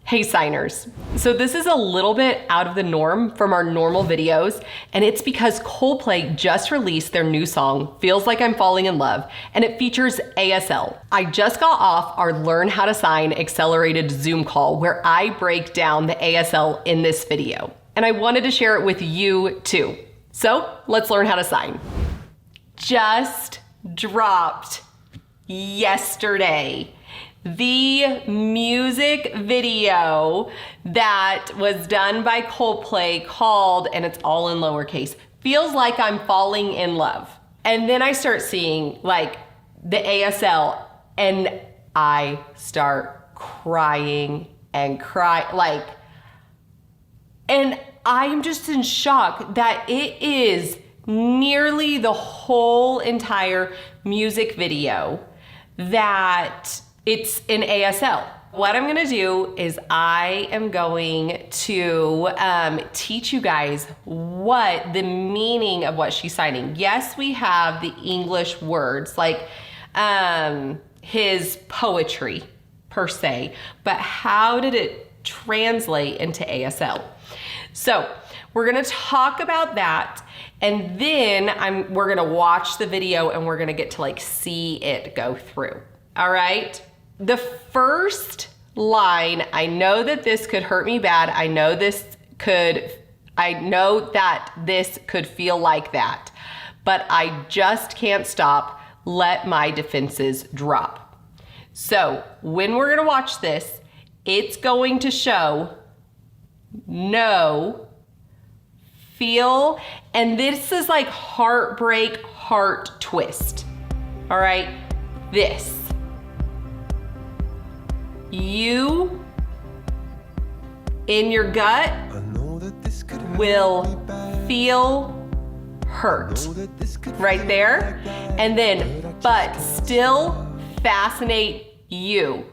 Hey signers. So this is a little bit out of the norm from our normal videos, and it's because Coldplay just released their new song, Feels Like I'm Falling in Love, and it features ASL. I just got off our Learn How to Sign accelerated Zoom call where I break down the ASL in this video, and I wanted to share it with you too. So let's learn how to sign. Just dropped yesterday the music video that was done by Coldplay called, and it's all in lowercase, Feels Like I'm Falling in Love. And then I start seeing like the ASL and I start crying and and I'm just in shock that it is nearly the whole entire music video that it's in ASL. What I'm gonna do is I am going to teach you guys what the meaning of what she's signing. Yes, we have the English words like his poetry per se, but how did it translate into ASL? So we're gonna talk about that, and then we're gonna watch the video and we're gonna get to like see it go through, all right? The first line, I know that this could hurt me bad. I know that this could feel like that, but I just can't stop. Let my defenses drop. So when we're gonna watch this, it's going to show know, feel, and this is like heartbreak, heart twist. All right, this. You, in your gut, will feel hurt right there, and then, but still fascinate you.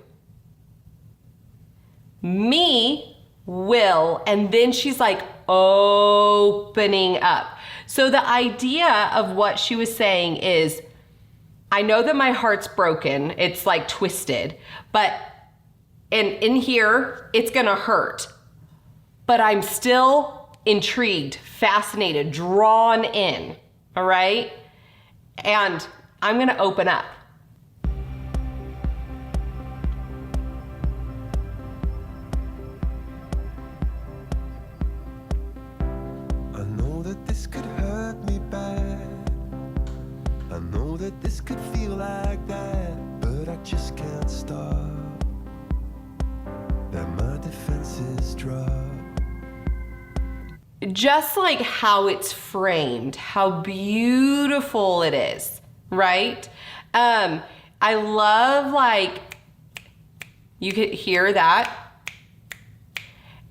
Me will, and then she's like opening up. So the idea of what she was saying is, I know that my heart's broken, it's like twisted, but and in here, it's gonna hurt, but I'm still intrigued, fascinated, drawn in, all right? And I'm gonna open up. I know that this could hurt me bad. I know that this could feel like that, but I just can't stop. That my defenses drop. Just like how it's framed, how beautiful it is, right? I love like, you could hear that.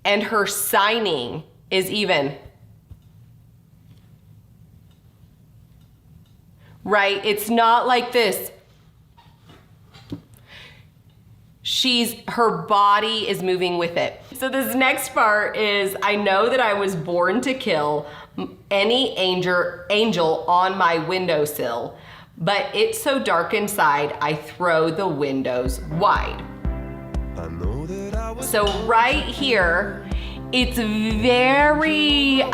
And her signing is even, right? It's not like this. Her body is moving with it. So this next part is, I know that I was born to kill any angel on my windowsill, but it's so dark inside, I throw the windows wide. I know that I was So right here, it's very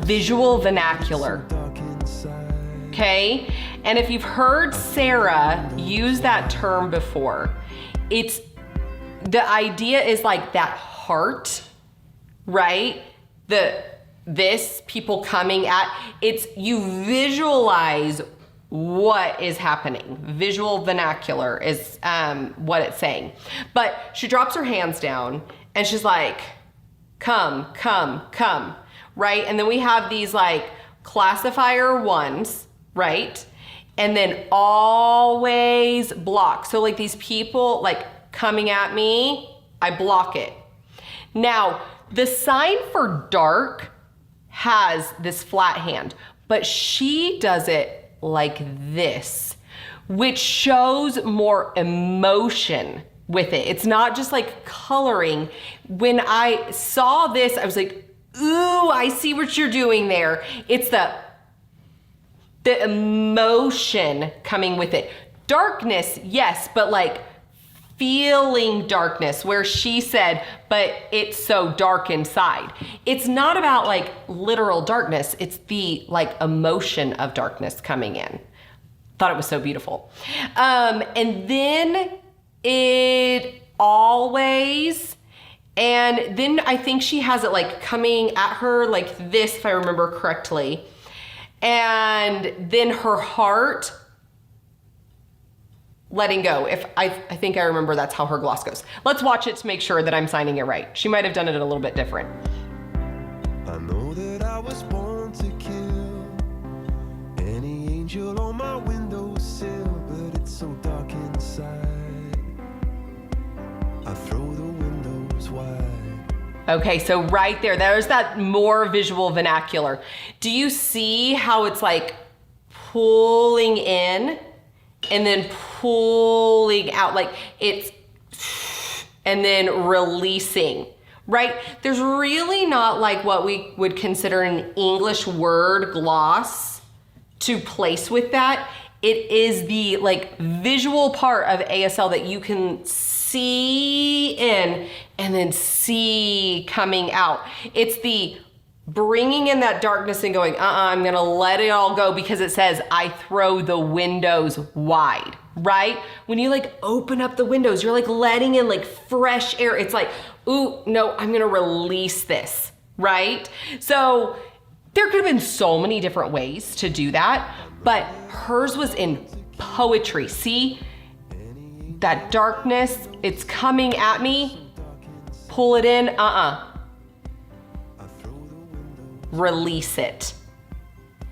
visual vernacular, dark inside. okay? And if you've heard Sarah use that term before, the idea is like that heart, right? This people coming at, you visualize what is happening. Visual vernacular is what it's saying. But she drops her hands down and she's like, come, come, come, right? And then we have these like classifier ones, right? And then always block. So like these people like coming at me, I block it. Now, the sign for dark has this flat hand, but she does it like this, which shows more emotion with it. It's not just like coloring. When I saw this, I was like, ooh, I see what you're doing there. It's the emotion coming with it. Darkness, yes, but like feeling darkness, where she said, but it's so dark inside. It's not about like literal darkness. It's the like emotion of darkness coming in. Thought it was so beautiful. And then it always, and then I think she has it like coming at her like this, if I remember correctly. And then her heart letting go. If I think I remember that's how her gloss goes. Let's watch it to make sure that I'm signing it right. She might have done it a little bit different. I know that I was born to kill any angel on my windowsill, but it's so dark inside. I throw the windows wide. Okay, so right there's that more visual vernacular. Do you see how it's like pulling in and then pulling out, like it's, and then releasing, right? There's really not like what we would consider an English word gloss to place with that. It is the like visual part of ASL that you can see in and then see coming out. It's the bringing in that darkness and going, I'm gonna let it all go, because it says, I throw the windows wide, right? When you like open up the windows, you're like letting in like fresh air. It's like, ooh, no, I'm gonna release this, right? So there could have been so many different ways to do that, but hers was in poetry. See that darkness, it's coming at me, pull it in, release it.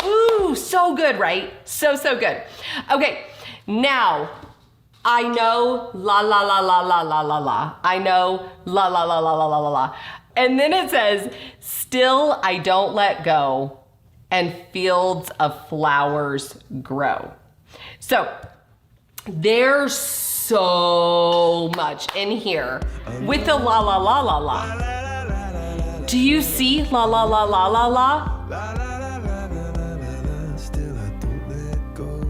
Ooh, so good, right? So good. Okay, now I know la la la la la la la la. I know la la la la la la la la. And then it says, still I don't let go, and fields of flowers grow. So there's so much in here with the la la la la la. Do you see la la la la la la? Still I don't let go.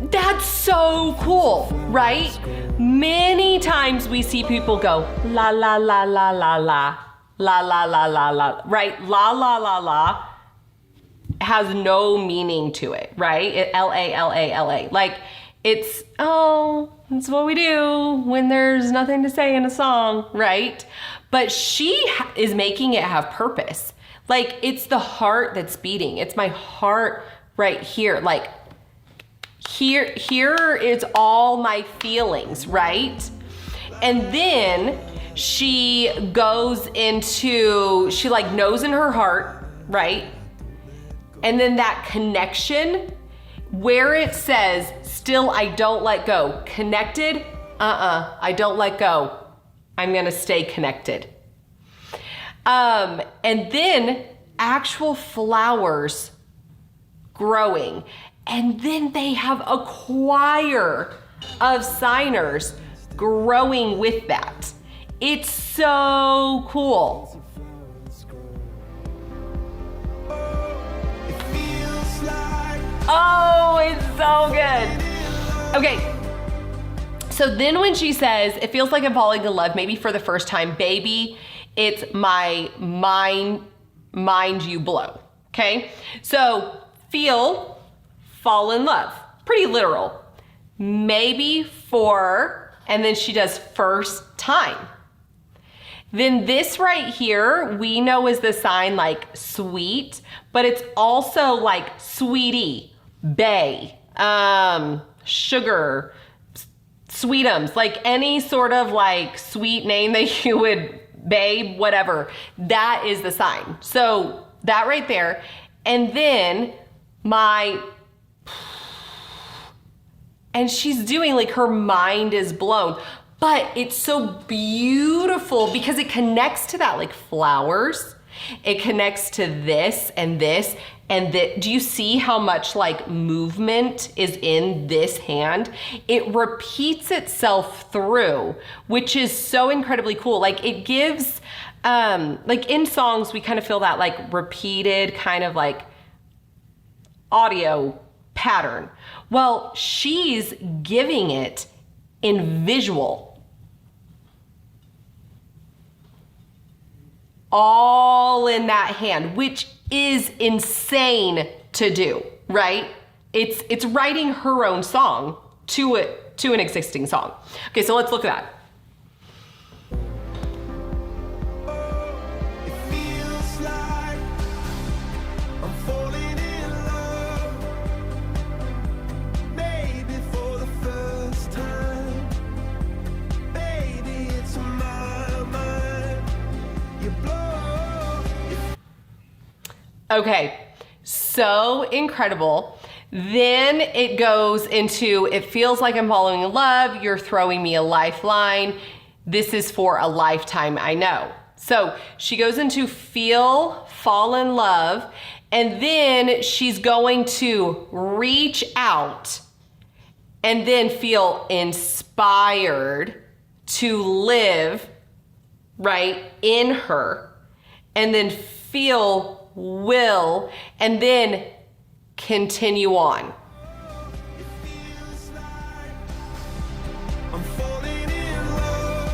That's so cool, right? Many times we see people go la la la la la la la la la la la, right? La la la la has no meaning to it, right? L-A-L-A-L-A. Like it's, oh, that's what we do when there's nothing to say in a song, right? But she is making it have purpose. Like it's the heart that's beating. It's my heart right here. Like here is all my feelings, right? And then she goes into, she like knows in her heart, right? And then that connection where it says, still I don't let go. Connected, I don't let go. I'm gonna stay connected. And then actual flowers growing. And then they have a choir of signers growing with that. It's so cool. It feels like Oh, it's so good. Okay. So then when she says, it feels like I'm falling in love, maybe for the first time, baby, it's my mind you blow, okay? So feel, fall in love, pretty literal. Maybe for, and then she does first time. Then this right here, we know is the sign like sweet, but it's also like sweetie, bae, sugar, sweetums, like any sort of like sweet name that you would, babe, whatever, that is the sign. So that right there. And then and she's doing like her mind is blown, but it's so beautiful because it connects to that like flowers. It connects to this and this and that. Do you see how much like movement is in this hand? It repeats itself through, which is so incredibly cool. Like it gives, like in songs, we kind of feel that like repeated kind of like audio pattern. Well, she's giving it in visual. All in that hand, which is insane to do, right? It's writing her own song to an existing song. Okay, so let's look at that. It feels like I'm falling in love, maybe for the first time. Baby, it's my mind. You blow. Okay, so incredible. Then it goes into, it feels like I'm falling in love, you're throwing me a lifeline, this is for a lifetime, I know. So she goes into fall in love, and then she's going to reach out and then feel inspired to live right in her, and then feel will, and then continue on. It feels like I'm falling in love.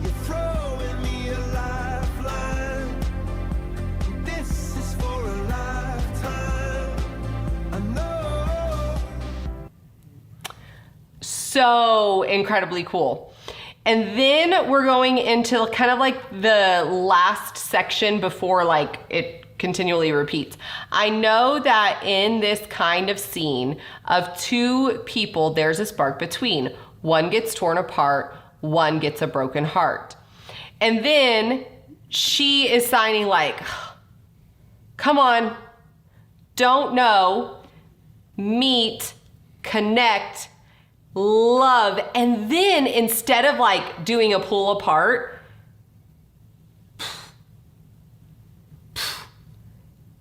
You're throwing me a lifeline. This is for a lifetime. I know. So incredibly cool. And then we're going into kind of like the last section before like it continually repeats. I know that in this kind of scene of two people, there's a spark between. One gets torn apart, one gets a broken heart. And then she is signing like, come on, don't know, meet, connect, love. And then instead of like doing a pull apart,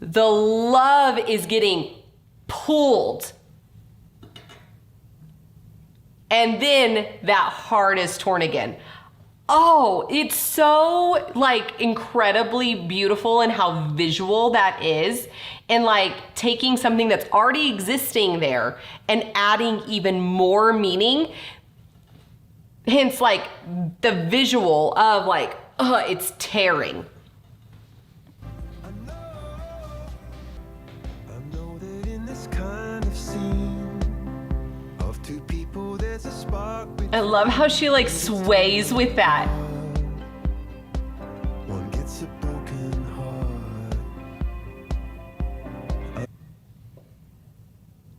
the love is getting pulled. And then that heart is torn again. Oh, it's so like incredibly beautiful in how visual that is. And like taking something that's already existing there and adding even more meaning. Hence like the visual of like, it's tearing. I know that in this kind of scene of two people, there's a spark. I love how she like sways with that. One gets a broken heart.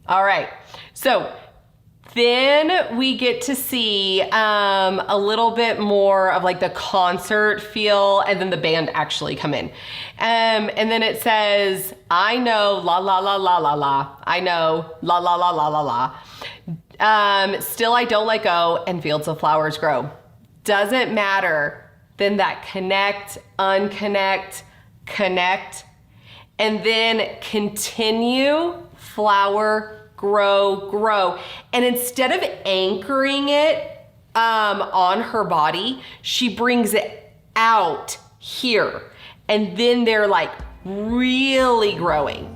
All right, so then we get to see a little bit more of like the concert feel, and then the band actually come in. And then it says, I know, la la la la la la. I know, la la la la la la. Still I don't let go, and fields of flowers grow. Doesn't matter. Then that connect, unconnect, connect, and then continue, flower, grow, grow. And instead of anchoring it on her body, she brings it out here. And then they're like really growing.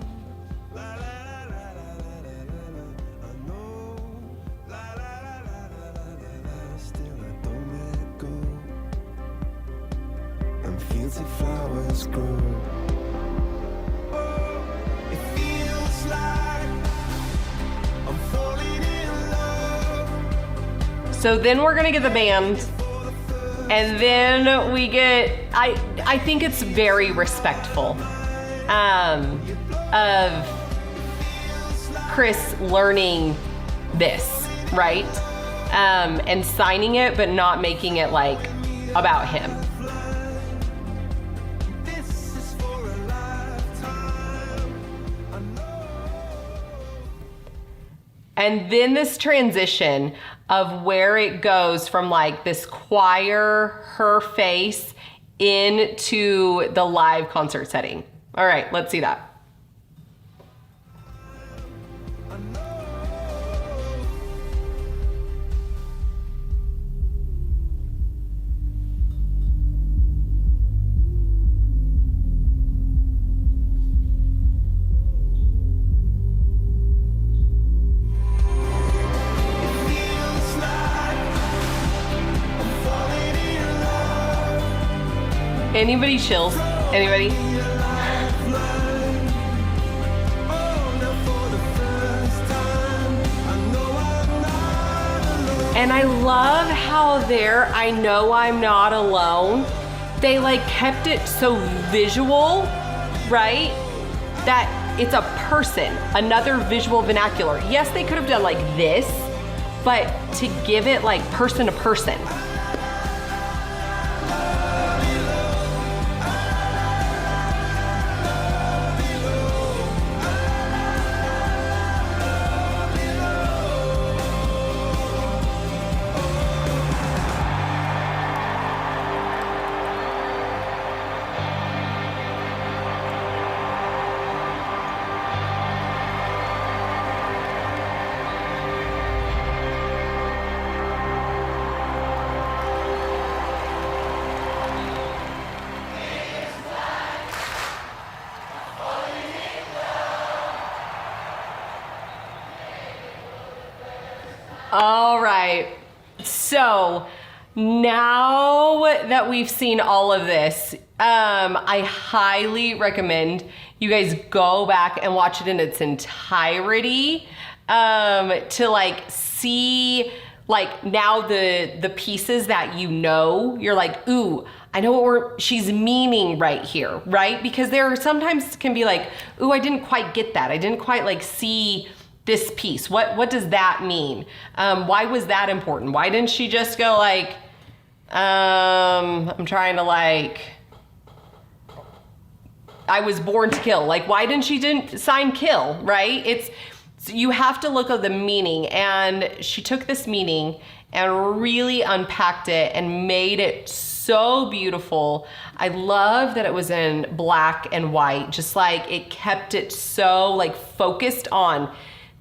Fields of flowers grow. Oh, it feels like I'm falling in love. So then we're gonna get the band, and then we get, I think it's very respectful of Chris learning this, right? And signing it, but not making it like about him. This is for a lifetime. I know. And then this transition of where it goes from like this choir, her face, into the live concert setting. All right, let's see that. It Anybody chills? Anybody? And I love how there, I know I'm not alone. They like kept it so visual, right? That it's a person, another visual vernacular. Yes, they could have done like this, but to give it like person to person. All right, so now that we've seen all of this, I highly recommend you guys go back and watch it in its entirety to like see like now the pieces that you know, you're like, ooh, I know what she's meaning right here, right? Because there are sometimes can be like, ooh, I didn't quite get that. I didn't quite like see this piece. What does that mean? Why was that important? Why didn't she just go like, I'm trying to like, I was born to kill. Like, why didn't she sign kill, right? You have to look at the meaning, and she took this meaning and really unpacked it and made it so beautiful. I love that it was in black and white, just like it kept it so like focused on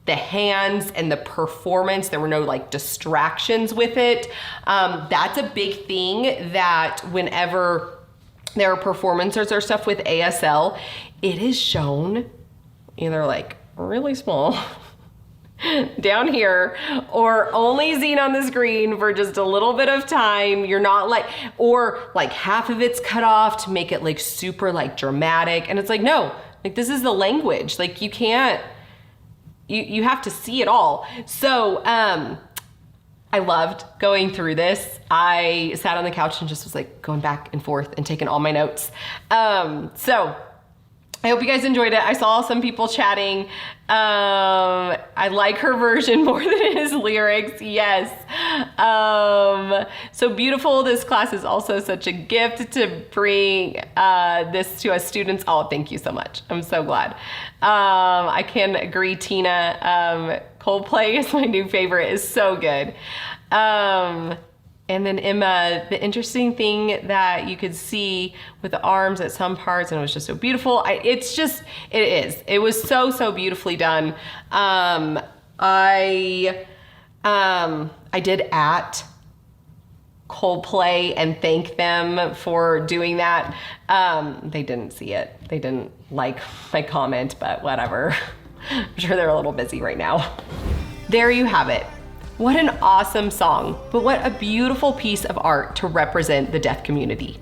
the hands and the performance. There were no like distractions with it. That's a big thing that whenever there are performances or stuff with ASL, it is shown either like really small down here or only seen on the screen for just a little bit of time. You're not like, or like half of it's cut off to make it like super like dramatic. And it's like, no, like this is the language. Like you can't, you have to see it all. So I loved going through this. I sat on the couch and just was like going back and forth and taking all my notes. So I hope you guys enjoyed it. I saw some people chatting. I like her version more than his lyrics, yes. So beautiful. This class is also such a gift to bring this to us students. Oh, thank you so much. I'm so glad. I can agree, Tina. Coldplay is my new favorite. It's so good. And then Emma, the interesting thing that you could see with the arms at some parts, and it was just so beautiful. It was so, so beautifully done. I did at Coldplay and thank them for doing that. They didn't see it. They didn't like my comment, but whatever. I'm sure they're a little busy right now. There you have it. What an awesome song, but what a beautiful piece of art to represent the deaf community.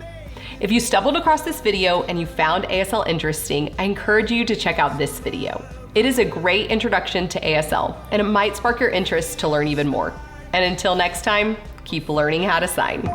If you stumbled across this video and you found ASL interesting, I encourage you to check out this video. It is a great introduction to ASL, and it might spark your interest to learn even more. And until next time, keep learning how to sign.